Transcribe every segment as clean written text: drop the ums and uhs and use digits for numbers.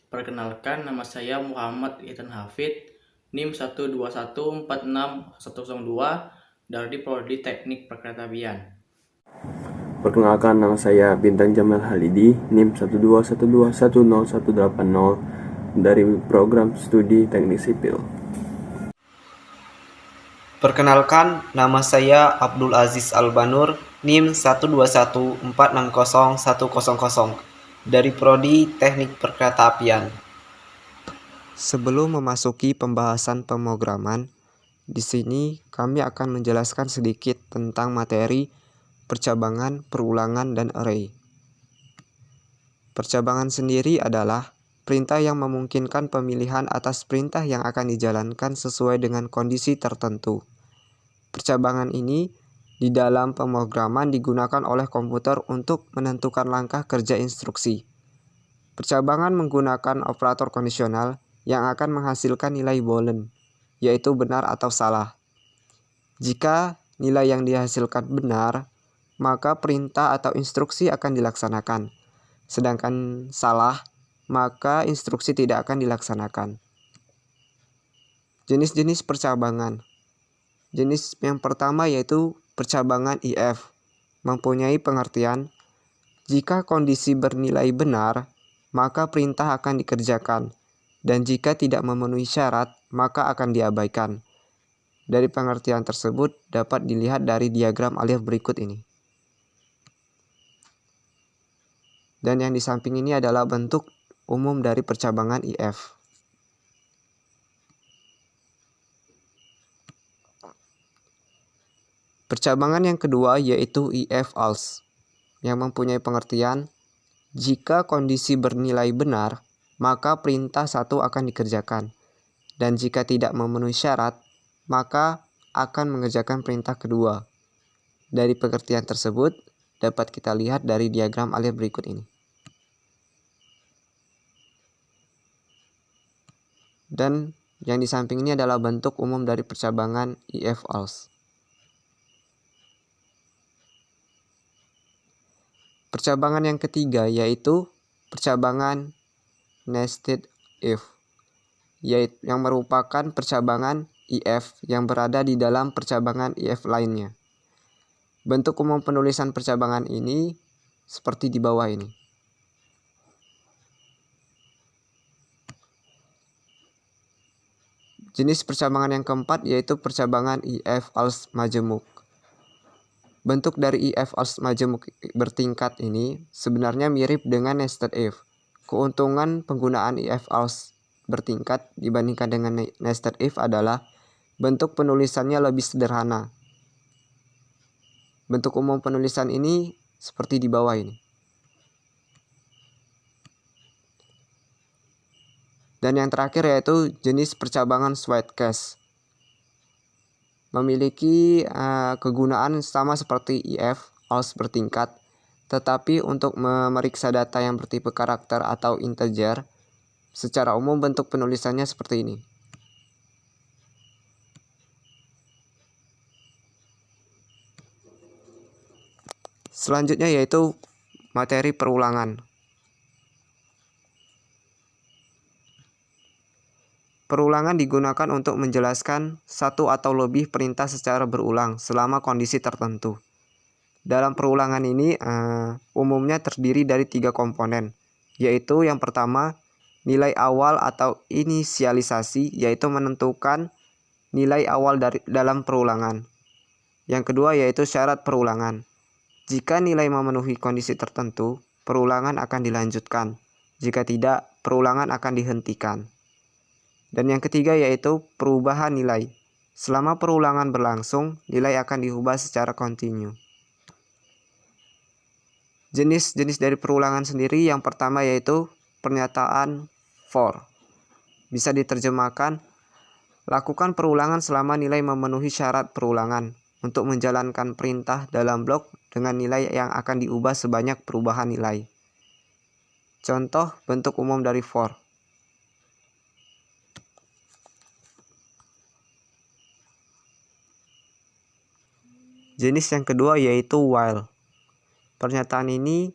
Perkenalkan, nama saya Muhammad Ethan Hafid, NIM 121461002 dari Prodi Teknik Perkeretaapian. Perkenalkan, nama saya Bintang Jamal Halidi, NIM 121210180 dari Program Studi Teknik Sipil. Perkenalkan, nama saya Abdul Aziz Albanur, NIM 121460100 dari Prodi Teknik Perkeretaapian. Sebelum memasuki pembahasan pemrograman, di sini kami akan menjelaskan sedikit tentang materi percabangan, perulangan, dan array. Percabangan sendiri adalah perintah yang memungkinkan pemilihan atas perintah yang akan dijalankan sesuai dengan kondisi tertentu. Percabangan ini di dalam pemrograman digunakan oleh komputer untuk menentukan langkah kerja instruksi. Percabangan menggunakan operator kondisional yang akan menghasilkan nilai boolean, yaitu benar atau salah. Jika nilai yang dihasilkan benar, maka perintah atau instruksi akan dilaksanakan. Sedangkan salah, maka instruksi tidak akan dilaksanakan. Jenis-jenis percabangan. Jenis yang pertama yaitu percabangan if, mempunyai pengertian, jika kondisi bernilai benar, maka perintah akan dikerjakan, dan jika tidak memenuhi syarat, maka akan diabaikan. Dari pengertian tersebut dapat dilihat dari diagram alif berikut ini. Dan yang di samping ini adalah bentuk umum dari percabangan if. Percabangan yang kedua yaitu if else, yang mempunyai pengertian, jika kondisi bernilai benar, maka perintah satu akan dikerjakan, dan jika tidak memenuhi syarat, maka akan mengerjakan perintah kedua. Dari pengertian tersebut dapat kita lihat dari diagram alif berikut ini. Dan yang di samping ini adalah bentuk umum dari percabangan if else. Percabangan yang ketiga yaitu percabangan nested if, yaitu yang merupakan percabangan if yang berada di dalam percabangan if lainnya. Bentuk umum penulisan percabangan ini seperti di bawah ini. Jenis percabangan yang keempat yaitu percabangan if else majemuk. Bentuk dari if else majemuk bertingkat ini sebenarnya mirip dengan nested if. Keuntungan penggunaan if else bertingkat dibandingkan dengan nested if adalah bentuk penulisannya lebih sederhana. Bentuk umum penulisan ini seperti di bawah ini. Dan yang terakhir yaitu jenis percabangan switch case. Memiliki kegunaan sama seperti if else bertingkat, tetapi untuk memeriksa data yang bertipe karakter atau integer, secara umum bentuk penulisannya seperti ini. Selanjutnya yaitu materi perulangan. Perulangan digunakan untuk menjelaskan satu atau lebih perintah secara berulang selama kondisi tertentu. Dalam perulangan ini umumnya terdiri dari 3 komponen, yaitu yang pertama nilai awal atau inisialisasi, yaitu menentukan nilai awal dalam perulangan. Yang kedua yaitu syarat perulangan. Jika nilai memenuhi kondisi tertentu, perulangan akan dilanjutkan. Jika tidak, perulangan akan dihentikan. Dan yang ketiga yaitu perubahan nilai. Selama perulangan berlangsung, nilai akan diubah secara kontinu. Jenis-jenis dari perulangan sendiri yang pertama yaitu pernyataan for. Bisa diterjemahkan, lakukan perulangan selama nilai memenuhi syarat perulangan untuk menjalankan perintah dalam blok dengan nilai yang akan diubah sebanyak perubahan nilai. Contoh bentuk umum dari for. Jenis yang kedua yaitu while. Pernyataan ini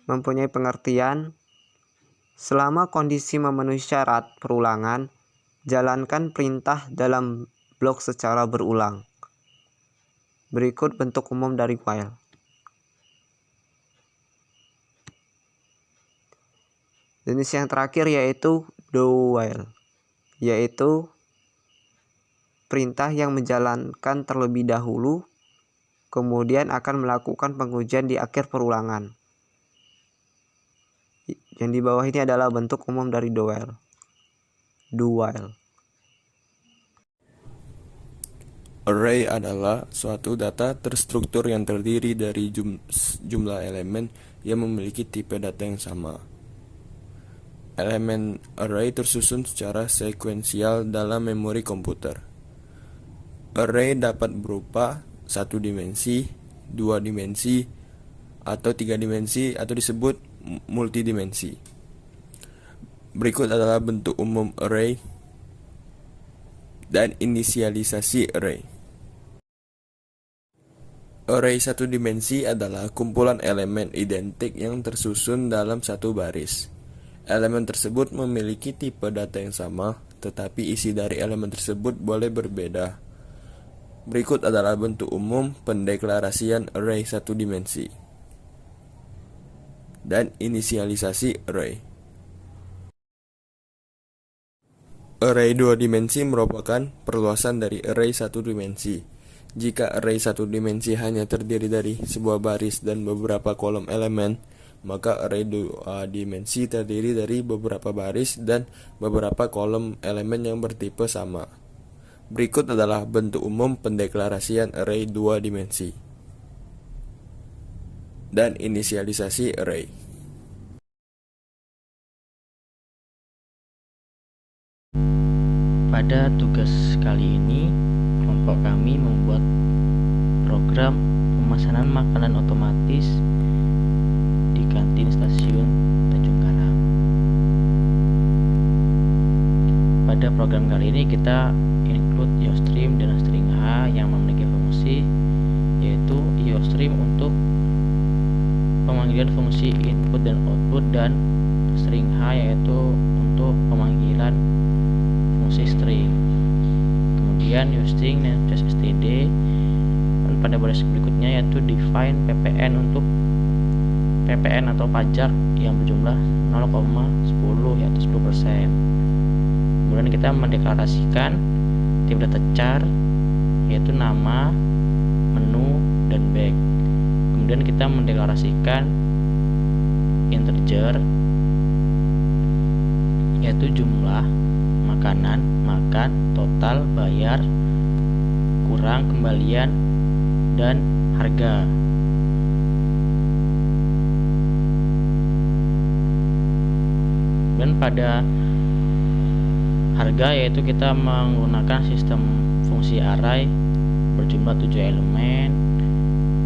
mempunyai pengertian, Selama kondisi memenuhi syarat perulangan, jalankan perintah dalam blok secara berulang. Berikut bentuk umum dari while. Jenis yang terakhir yaitu do while, yaitu perintah yang menjalankan terlebih dahulu, kemudian akan melakukan pengujian di akhir perulangan. Yang di bawah ini adalah bentuk umum dari do while. Array adalah suatu data terstruktur yang terdiri dari jumlah elemen yang memiliki tipe data yang sama. Elemen array tersusun secara sekuensial dalam memori komputer. Array dapat berupa 1 dimensi, 2 dimensi, atau 3 dimensi, atau disebut multidimensi. Berikut adalah bentuk umum array dan inisialisasi array. Array 1 dimensi adalah kumpulan elemen identik yang tersusun dalam satu baris. Elemen tersebut memiliki tipe data yang sama, tetapi isi dari elemen tersebut boleh berbeda. Berikut adalah bentuk umum pendeklarasian array 1 dimensi dan inisialisasi array. Array 2 dimensi merupakan perluasan dari array 1 dimensi. Jika array 1 dimensi hanya terdiri dari sebuah baris dan beberapa kolom elemen, maka array 2 dimensi terdiri dari beberapa baris dan beberapa kolom elemen yang bertipe sama. Berikut adalah bentuk umum pendeklarasian array 2 dimensi dan inisialisasi array. Pada tugas kali ini, kelompok kami membuat program pemesanan makanan otomatis di kantin stasiun Tanjung Karang. Pada program kali ini kita include IOStream dan string H yang memiliki fungsi, yaitu IOStream untuk pemanggilan fungsi input dan output, dan string H yaitu untuk pemanggilan fungsi string. Kemudian using namespace std, dan pada baris berikutnya yaitu define ppn untuk ppn atau pajak yang berjumlah 0,10 yaitu 10%. Kemudian kita mendeklarasikan tipe data char yaitu nama, menu, dan back. Kemudian kita mendeklarasikan integer yaitu jumlah, makanan, makan, total, bayar, kurang, kembalian, dan harga. Dan pada harga yaitu kita menggunakan sistem fungsi array berjumlah 7 elemen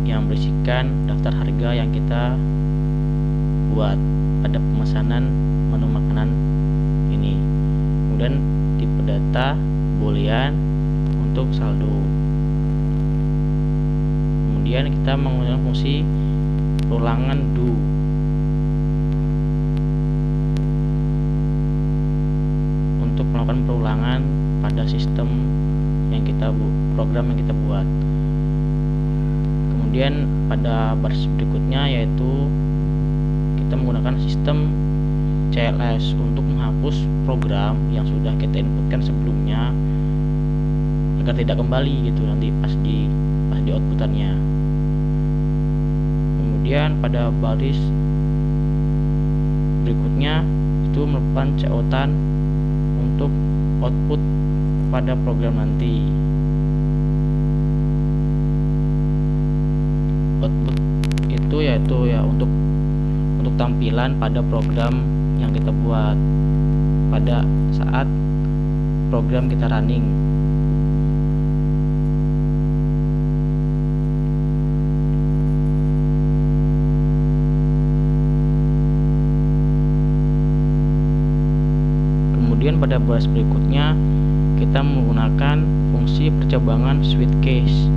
yang berisikan daftar harga yang kita buat pada pemesanan menu makanan ini. Kemudian tipe data boolean untuk saldo. Kemudian kita menggunakan fungsi perulangan do untuk melakukan perulangan pada sistem yang kita program yang kita buat. Kemudian pada baris berikutnya yaitu kita menggunakan sistem CLS untuk menghapus program yang sudah kita inputkan sebelumnya agar tidak kembali gitu nanti pas di outputannya. Kemudian pada baris berikutnya itu merupakan cout-an untuk output pada program nanti. Output itu yaitu ya untuk tampilan pada program yang kita buat pada saat program kita running. Kemudian pada baris berikutnya kita menggunakan fungsi percobangan switch case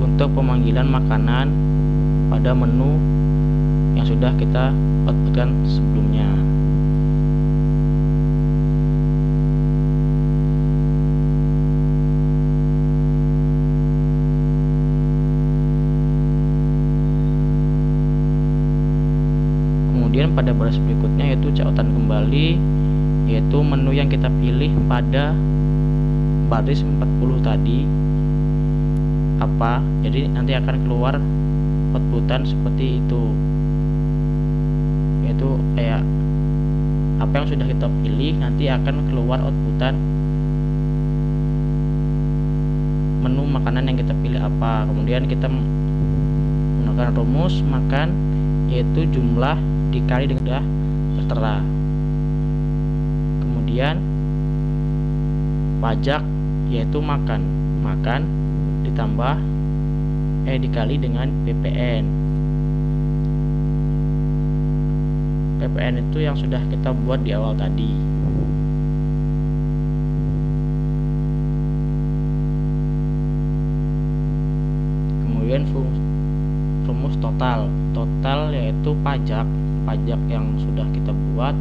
untuk pemanggilan makanan pada menu yang sudah kita outputkan sebelumnya. Kemudian pada baris berikutnya yaitu cautan kembali, yaitu menu yang kita pilih pada baris 40 tadi apa. Jadi nanti akan keluar outputan seperti itu, yaitu kayak apa yang sudah kita pilih nanti akan keluar outputan menu makanan yang kita pilih apa. Kemudian kita menggunakan rumus makan, yaitu jumlah dikali dengan tertera. Kemudian pajak yaitu makan ditambah dikali dengan PPN. PPN itu yang sudah kita buat di awal tadi. Kemudian rumus total yaitu pajak yang sudah kita buat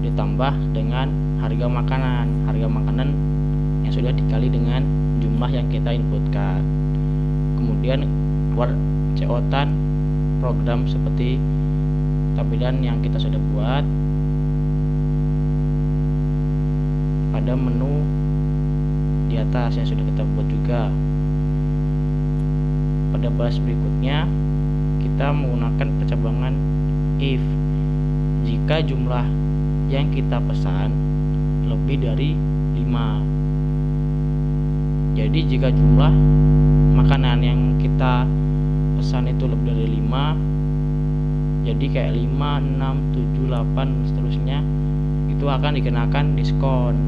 ditambah dengan harga makanan yang sudah dikali dengan jumlah yang kita inputkan. Kemudian keluar cautan program seperti tampilan yang kita sudah buat pada menu di atas yang sudah kita buat juga. Pada baris berikutnya kita menggunakan percabangan if jika jumlah yang kita pesan lebih dari 5. Jadi jika jumlah makanan yang kita pesan itu lebih dari 5, jadi kayak 5, 6, 7, 8 dan seterusnya, itu akan dikenakan diskon.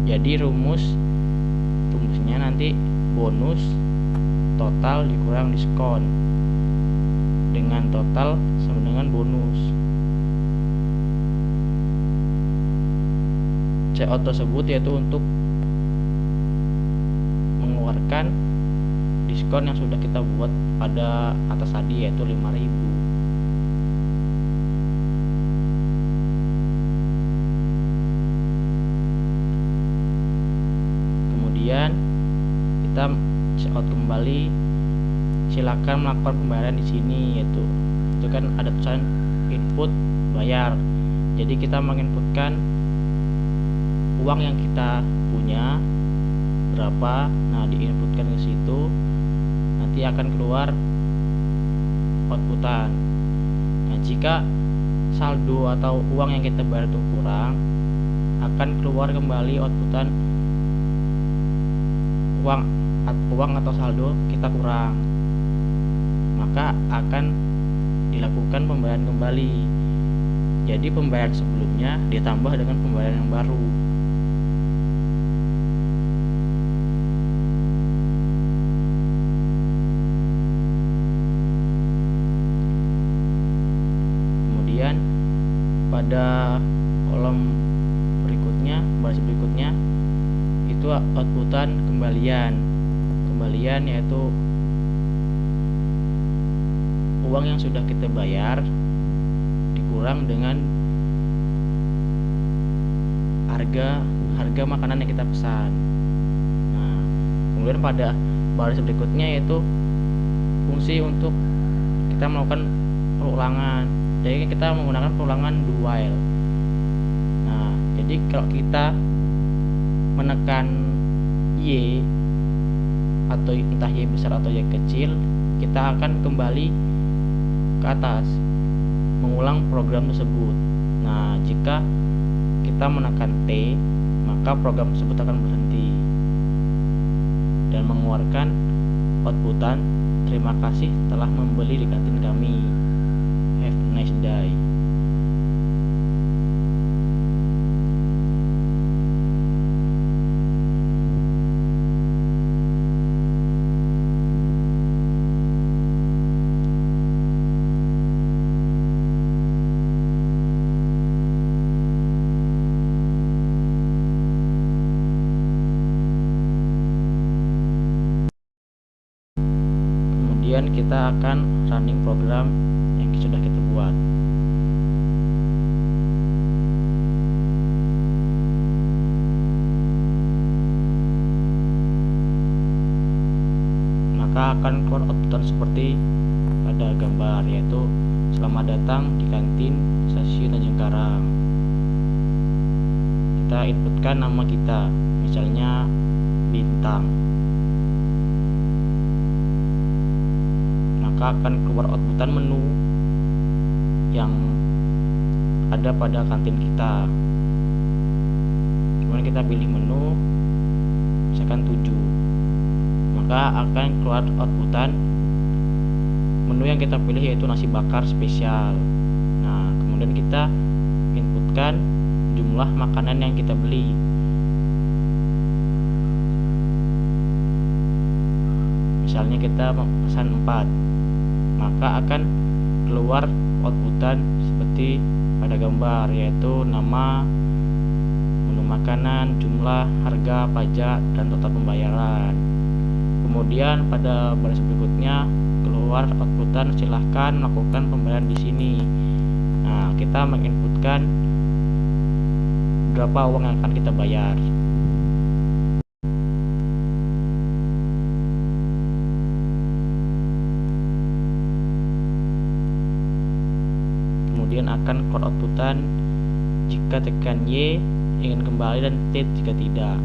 Jadi rumusnya nanti bonus total dikurang diskon dengan total sama dengan bonus. Checkout tersebut yaitu untuk mengeluarkan diskon yang sudah kita buat pada atas tadi, yaitu 5.000. Kemudian kita checkout kembali, silakan melakukan pembayaran di sini, yaitu itu kan ada tulisan input bayar. Jadi kita menginputkan uang yang kita punya berapa, nah diinputkan ke situ, nanti akan keluar outputan. Nah jika saldo atau uang yang kita bayar itu kurang, akan keluar kembali outputan uang atau saldo kita kurang, maka akan dilakukan pembayaran kembali. Jadi pembayaran sebelumnya ditambah dengan pembayaran yang baru. Kemudian pada kolom berikutnya, baris berikutnya itu outputan kembalian yaitu uang yang sudah kita bayar dikurang dengan harga makanan yang kita pesan. Nah, kemudian pada baris berikutnya yaitu fungsi untuk kita melakukan perulangan. Jadi kita menggunakan perulangan do while. Nah, jadi kalau kita menekan Y atau entah Y besar atau Y kecil, kita akan kembali ke atas mengulang program tersebut. Nah, jika kita menekan T, maka program tersebut akan berhenti dan mengeluarkan outputan terima kasih telah membeli di kantin kami. Have a nice day. Kemudian kita akan running program yang sudah kita buat. Maka akan keluar outputan seperti pada gambar, yaitu 100 selamat datang di kantin stasiun Tanjung Karang. Kita inputkan nama kita, misalnya Bintang. Maka akan keluar outputan menu yang ada pada kantin kita. Kemudian kita pilih menu, misalkan 7, maka akan keluar outputan menu yang kita pilih, yaitu nasi bakar spesial. Nah, kemudian kita inputkan jumlah makanan yang kita beli. Misalnya kita pesan 4, maka akan keluar outputan seperti pada gambar, yaitu nama, menu makanan, jumlah, harga, pajak, dan total pembayaran. Kemudian pada baris berikutnya keluar outputan silahkan melakukan pembayaran di sini. Nah, kita menginputkan berapa uang yang akan kita bayar. Kemudian akan keluar outputan jika tekan Y ingin kembali dan T jika tidak.